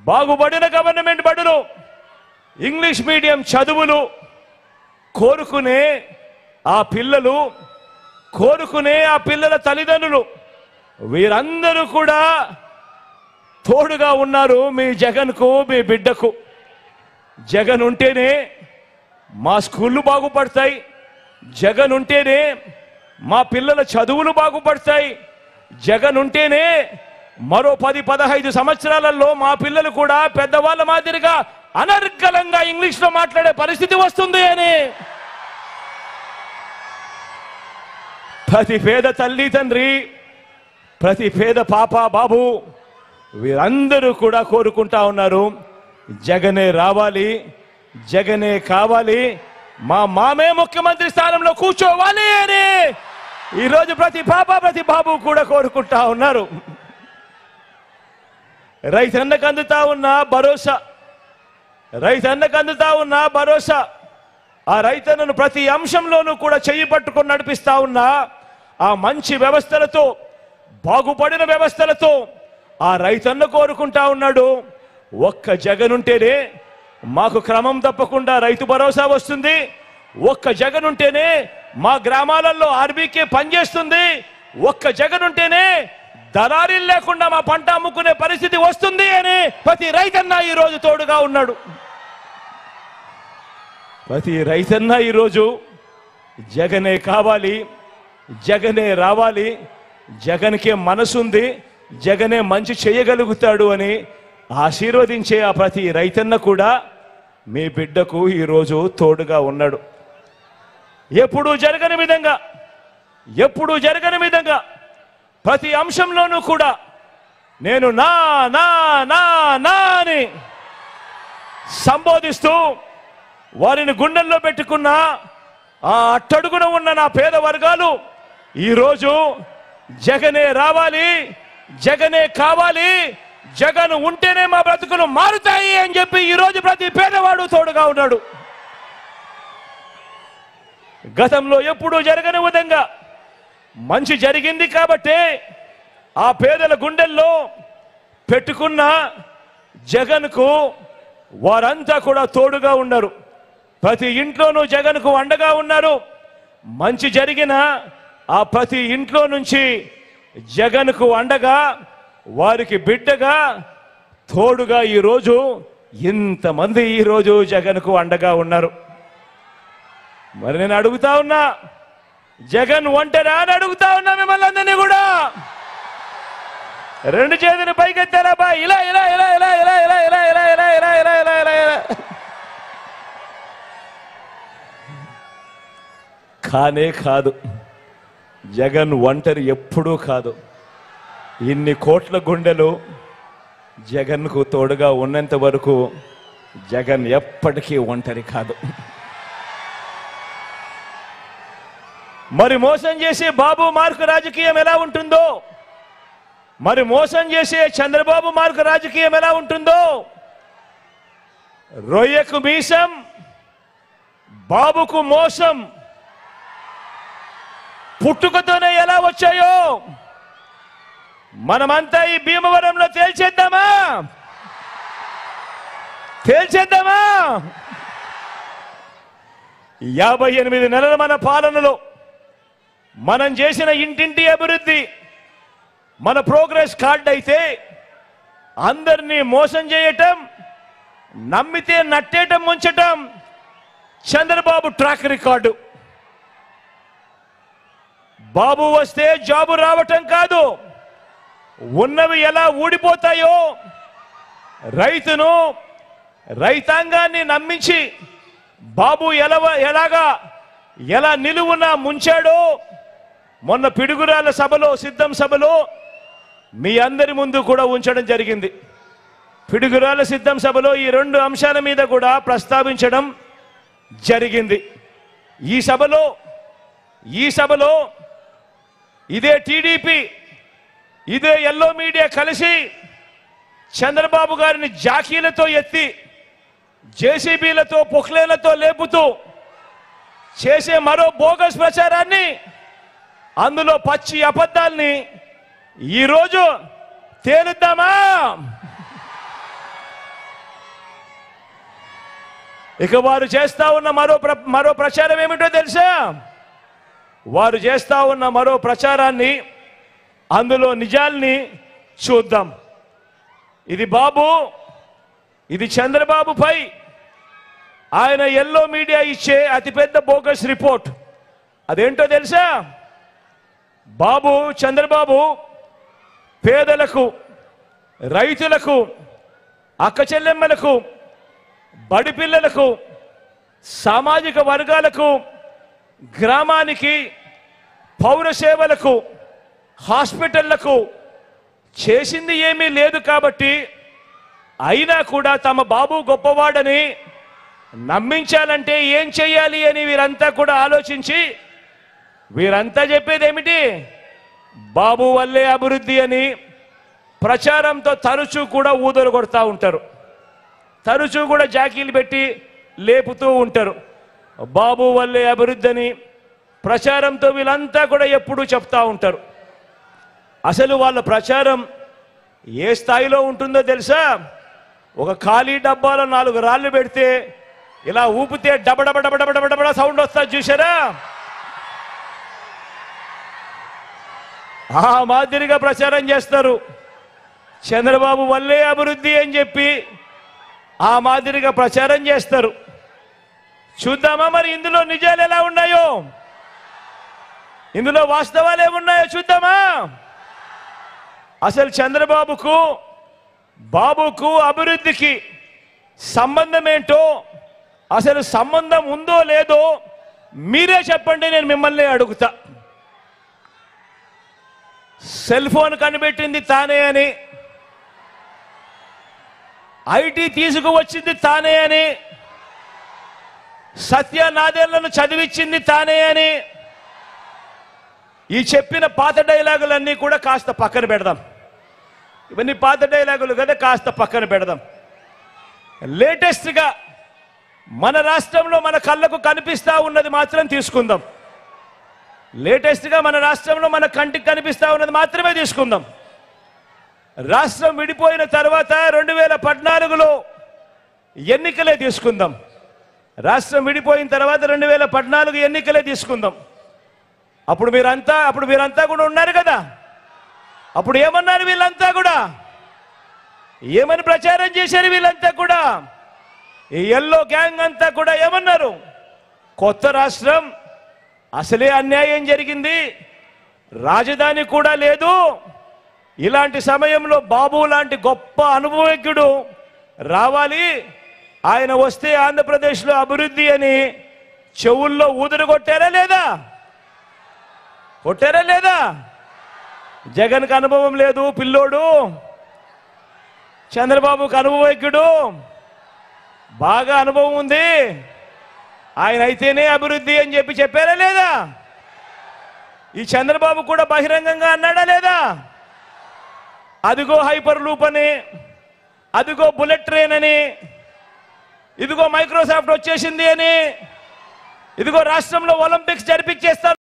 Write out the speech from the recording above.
బాగుపడిన government బడులు, English medium చదువులు కోరుకునే ఆ పిల్లలు, కోరుకునే ఆ పిల్లల తల్లిదండ్రులు వీరందరూ కూడా తోడుగా ఉన్నారు మీ జగన్కు, మీ బిడ్డకు. జగన్ ఉంటేనే మా స్కూళ్ళు బాగుపడతాయి, జగన్ ఉంటేనే మా పిల్లల చదువులు బాగుపడతాయి, జగన్ ఉంటేనే మరో 10-15 సంవత్సరాలలో మా పిల్లలు కూడా పెద్దవాళ్ళ మాదిరిగా అనర్గళంగా ఇంగ్లీష్లో మాట్లాడే పరిస్థితి వస్తుంది అని ప్రతి పేద తల్లి తండ్రి, ప్రతి పేద పాప బాబు వీరందరూ కూడా కోరుకుంటా ఉన్నారు. జగనే రావాలి, జగనే కావాలి, మా మామే ముఖ్యమంత్రి స్థానంలో కూర్చోవాలి అని ఈరోజు ప్రతి పాప ప్రతి బాబు కూడా కోరుకుంటా ఉన్నారు. రైతన్నకు అందుతా ఉన్న భరోసా, రైతన్నకు అందుతా ఉన్న భరోసా, ఆ రైతన్నను ప్రతి అంశంలోనూ కూడా చెయ్యి పట్టుకొని నడిపిస్తా ఉన్న ఆ మంచి వ్యవస్థలతో, బాగుపడిన వ్యవస్థలతో ఆ రైతన్న కోరుకుంటా ఉన్నాడు. ఒక్క జగన్ ఉంటేనే మాకు క్రమం తప్పకుండా రైతు భరోసా వస్తుంది, ఒక్క జగన్ ఉంటేనే మా గ్రామాలలో ఆర్బీకే పనిచేస్తుంది, ఒక్క జగన్ ఉంటేనే దళారీలు లేకుండా మా పంట అమ్ముకునే పరిస్థితి వస్తుంది అని ప్రతి రైతన్న ఈరోజు తోడుగా ఉన్నాడు. ప్రతి రైతన్న ఈరోజు జగనే కావాలి, జగనే రావాలి, జగన్కే మనసుంది, జగనే మంచి చేయగలుగుతాడు అని ఆశీర్వదించే ఆ ప్రతి రైతన్న కూడా మీ బిడ్డకు ఈరోజు తోడుగా ఉన్నాడు. ఎప్పుడూ జరగని విధంగా, ఎప్పుడూ జరగని విధంగా ప్రతి అంశంలోనూ కూడా నేను నా నా నా నా అని సంబోధిస్తూ వారిని గుండెల్లో పెట్టుకున్న ఆ అట్టడుగున ఉన్న నా పేద వర్గాలు ఈరోజు జగనే రావాలి, జగనే కావాలి, జగన్ ఉంటేనే మా బ్రతుకులు మారుతాయి అని చెప్పి ఈరోజు ప్రతి పేదవాడు తోడుగా ఉన్నాడు. గతంలో ఎప్పుడూ జరగని విధంగా మంచి జరిగింది కాబట్టి ఆ పేదల గుండెల్లో పెట్టుకున్న జగన్కు వారంతా కూడా తోడుగా ఉన్నారు. ప్రతి ఇంట్లోనూ జగన్కు అండగా ఉన్నారు. మంచి జరిగిన ఆ ప్రతి ఇంట్లో నుంచి జగన్కు అండగా, వారికి బిడ్డగా, తోడుగా ఈరోజు ఇంతమంది ఈరోజు జగన్కు అండగా ఉన్నారు. మరి నేను అడుగుతా ఉన్నా, జగన్ ఒంటరా అని అడుగుతా ఉన్నా మిమ్మల్ని అందరినీ కూడా. రెండు చేతులు పైకెత్తారా బా, ఇలా ఇలా ఇలా ఇలా ఇలా ఇలా ఇలా ఇలా ఇలా ఇలా ఇలా ఇలా ఇలా ఇలా. కానే కాదు, జగన్ ఒంటరి ఎప్పుడూ కాదు. ఇన్ని కోట్ల గుండెలు జగన్కు తోడుగా ఉన్నంత వరకు జగన్ ఎప్పటికీ ఒంటరి కాదు. మరి మోసం చేసే బాబు మార్కు రాజకీయం ఎలా ఉంటుందో, మరి మోసం చేసే చంద్రబాబు మార్కు రాజకీయం ఎలా ఉంటుందో, రొయ్యకు మీసం, బాబుకు మోసం పుట్టుకతోనే ఎలా వచ్చాయో మనమంతా ఈ భీమవరంలో తేల్చేద్దామా? తేల్చేద్దామా? 58 నెలల మన పాలనలో మనం చేసిన ఇంటింటి అభివృద్ధి మన ప్రోగ్రెస్ కార్డ్ అయితే అందరినీ మోసం చేయటం, నమ్మితే నట్టేయటం, ముంచటం చంద్రబాబు ట్రాక్ రికార్డు. బాబు వస్తే జాబు రావటం కాదు, ఉన్నవి ఎలా ఊడిపోతాయో, రైతును, రైతాంగాన్ని నమ్మించి బాబు ఎలా నిలువున ముంచాడో మొన్న పిడుగురాల సభలో, సిద్ధం సభలో మీ అందరి ముందు కూడా ఉంచడం జరిగింది. పిడుగురాల సిద్ధం సభలో ఈ 2 అంశాల మీద కూడా ప్రస్తావించడం జరిగింది. ఈ సభలో ఇదే టీడీపీ, ఇదే ఎల్లో మీడియా కలిసి చంద్రబాబు గారిని జాకీలతో ఎత్తి, జేసీబీలతో, పొక్లేలతో లేపుతూ చేసే మరో బోగస్ ప్రచారాన్ని, అందులో పచ్చి అబద్ధాల్ని ఈరోజు తేలుద్దామా? ఇక వారు చేస్తా ఉన్న మరో ప్రచారం ఏమిటో తెలుసా? వారు చేస్తా ఉన్న మరో ప్రచారాన్ని, అందులో నిజాల్ని చూద్దాం. ఇది చంద్రబాబుపై ఆయన ఎల్లో మీడియా ఇచ్చే అతిపెద్ద బోగస్ రిపోర్ట్. అదేంటో తెలుసా? చంద్రబాబు పేదలకు, రైతులకు, అక్క చెల్లెమ్మలకు, బడి పిల్లలకు, సామాజిక వర్గాలకు, గ్రామానికి, పౌర సేవలకు, హాస్పిటళ్లకు చేసింది ఏమీ లేదు కాబట్టి, అయినా కూడా తమ బాబు గొప్పవాడని నమ్మించాలంటే ఏం చెయ్యాలి అని వీరంతా కూడా ఆలోచించి, వీరంతా చెప్పేది ఏమిటి? బాబు వల్లే అభివృద్ధి అని ప్రచారంతో తరచూ కూడా ఊదలు కొడతా ఉంటారు. తరచూ కూడా జాకీలు పెట్టి లేపుతూ ఉంటారు. బాబు వల్లే అభివృద్ధి అని ప్రచారంతో వీళ్ళంతా కూడా ఎప్పుడూ చెప్తా ఉంటారు. అసలు వాళ్ళ ప్రచారం ఏ స్థాయిలో ఉంటుందో తెలుసా? ఒక ఖాళీ డబ్బాలో 4 రాళ్ళు పెడితే ఇలా ఊపితే డబడబడబడబడబడ సౌండ్ వస్తుంది చూసారా? ఆ మాదిరిగా ప్రచారం చేస్తారు. చంద్రబాబు వల్లే అభివృద్ధి అని చెప్పి ఆ మాదిరిగా ప్రచారం చేస్తారు. చూద్దామా మరి ఇందులో నిజాలు ఎలా ఉన్నాయో, ఇందులో వాస్తవాలు ఏమున్నాయో చూద్దామా? అసలు బాబుకు అభివృద్ధికి సంబంధం ఏంటో, అసలు సంబంధం ఉందో లేదో మీరే చెప్పండి, నేను మిమ్మల్ని అడుగుతా. సెల్ ఫోన్ కనిపెట్టింది తానే అని, ఐటీ తీసుకువచ్చింది తానే అని, సత్యనాదేళ్లను చదివించింది తానే అని, ఈ చెప్పిన పాత డైలాగులన్నీ కూడా కాస్త పక్కన పెడదాం. ఇవన్నీ పాత డైలాగులు కదా, కాస్త పక్కన పెడదాం. లేటెస్ట్గా మన రాష్ట్రంలో మన కళ్ళకు కనిపిస్తా ఉన్నది మాత్రం తీసుకుందాం. లేటెస్ట్గా మన రాష్ట్రంలో మన కంటికి కనిపిస్తా ఉన్నది మాత్రమే తీసుకుందాం. రాష్ట్రం విడిపోయిన తర్వాత 2014లో ఎన్నికలే తీసుకుందాం. రాష్ట్రం విడిపోయిన తర్వాత 2014 ఎన్నికలే తీసుకుందాం. అప్పుడు మీరంతా కూడా ఉన్నారు కదా. అప్పుడు ఏమన్నారు వీళ్ళంతా కూడా? ఏమని ప్రచారం చేశారు వీళ్ళంతా కూడా? ఈ ఎల్లో గ్యాంగ్ అంతా కూడా ఏమన్నారు? కొత్త రాష్ట్రం, అసలే అన్యాయం జరిగింది, రాజధాని కూడా లేదు, ఇలాంటి సమయంలో బాబు లాంటి గొప్ప అనుభవజ్ఞుడు రావాలి, ఆయన వస్తే ఆంధ్రప్రదేశ్లో అభివృద్ధి అని చెవుల్లో ఊదరు కొట్టారా లేదా? కొట్టారా లేదా? జగన్కి అనుభవం లేదు పిల్లోడు, చంద్రబాబుకు అనుభవజ్ఞుడు, బాగా అనుభవం ఉంది, ఆయన అయితేనే అభివృద్ధి అని చెప్పారా లేదా? ఈ చంద్రబాబు కూడా బహిరంగంగా అన్నాడా లేదా? అదిగో హైపర్ లూప్ అని, అదిగో బుల్లెట్ ట్రైన్ అని, ఇదిగో మైక్రోసాఫ్ట్ వచ్చేసింది అని, ఇదిగో రాష్ట్రంలో ఒలింపిక్స్ జరిపించేస్తారు.